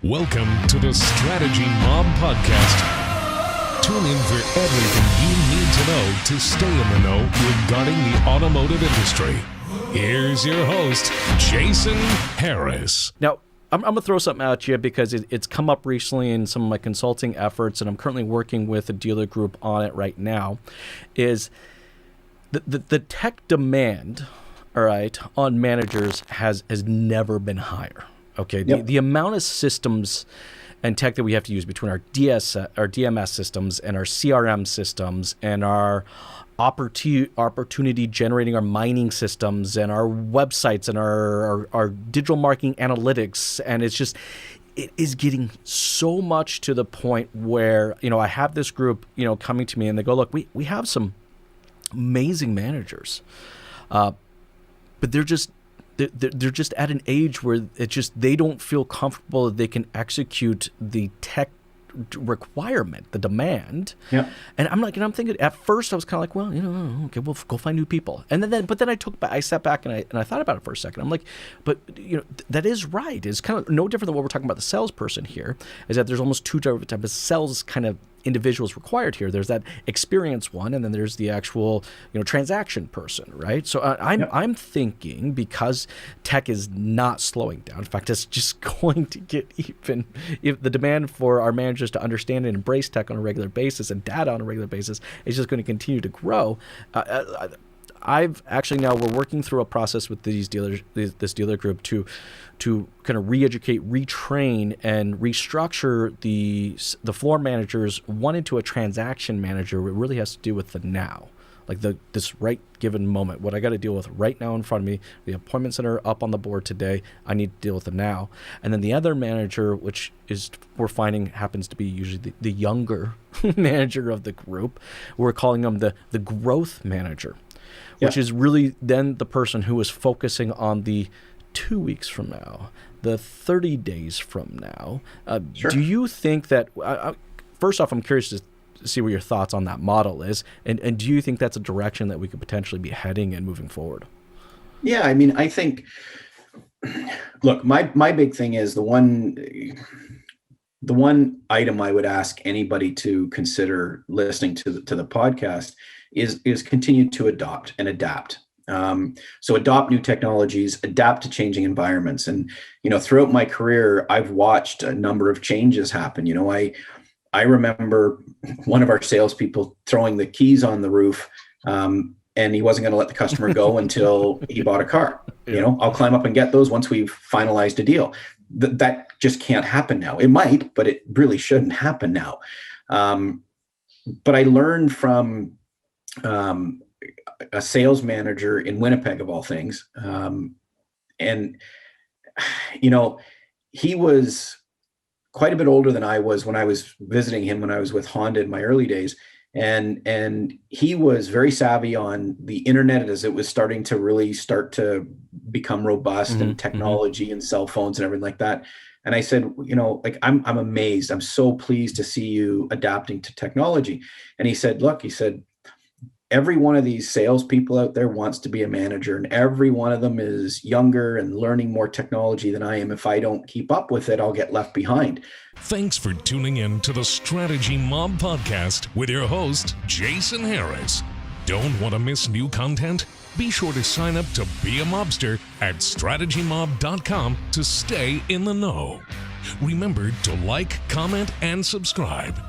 Welcome to the Strategy Mob Podcast. Tune in for everything you need to know to stay in the know regarding the automotive industry. Here's your host, Jason Harris. Now, I'm going to throw something at you because it's come up recently in some of my consulting efforts, and I'm currently working with a dealer group on it right now, is the tech demand, all right, on managers has never been higher. Okay, Yep. the amount of systems and tech that we have to use between our DMS systems and our CRM systems and our opportunity generating our mining systems and our websites and our digital marketing analytics, and it is getting so much to the point where, I have this group, coming to me and they go, look, we have some amazing managers, but they're just at an age where they don't feel comfortable that they can execute the tech requirement, the demand. Yeah. And I'm thinking at first I was kind of like, well, okay, we'll go find new people. And then I sat back and I thought about it for a second. I'm like, but that is right. It's kind of no different than what we're talking about the salesperson here, is that there's almost two types of sales kind of individuals required here. There's that experience one, and then there's the actual transaction person, right? So I'm thinking, because tech is not slowing down, in fact it's just going to get even, if the demand for our managers to understand and embrace tech on a regular basis and data on a regular basis is just going to continue to grow. We're working through a process with these dealers, this dealer group, to kind of re-educate, retrain, and restructure the floor managers, one into a transaction manager. It really has to do with the now, like this right given moment, what I got to deal with right now in front of me, the appointments that are up on the board today, I need to deal with them now. And then the other manager, which is we're finding happens to be usually the younger manager of the group, we're calling them the growth manager, which is really then the person who is focusing on the 2 weeks from now, the 30 days from now. Sure. Do you think that, first off, I'm curious to see what your thoughts on that model is, and do you think that's a direction that we could potentially be heading in moving forward? Yeah, I think, look, my big thing is the one item I would ask anybody to consider listening to the podcast is continue to adopt and adapt. So adopt new technologies, adapt to changing environments. And, throughout my career, I've watched a number of changes happen. I remember one of our salespeople throwing the keys on the roof, and he wasn't going to let the customer go until he bought a car. Yeah. I'll climb up and get those once we've finalized a deal. That just can't happen now. It might, but it really shouldn't happen now. But I learned from a sales manager in Winnipeg, of all things. And he was quite a bit older than I was when I was visiting him when I was with Honda in my early days. And he was very savvy on the internet as it was starting to become robust, and technology and cell phones and everything like that. And I said, I'm amazed. I'm so pleased to see you adapting to technology. And he said, look, every one of these salespeople out there wants to be a manager, and every one of them is younger and learning more technology than I am. If I don't keep up with it, I'll get left behind. Thanks for tuning in to the Strategy Mob Podcast with your host, Jason Harris. Don't want to miss new content? Be sure to sign up to be a mobster at strategymob.com to stay in the know. Remember to like, comment, and subscribe.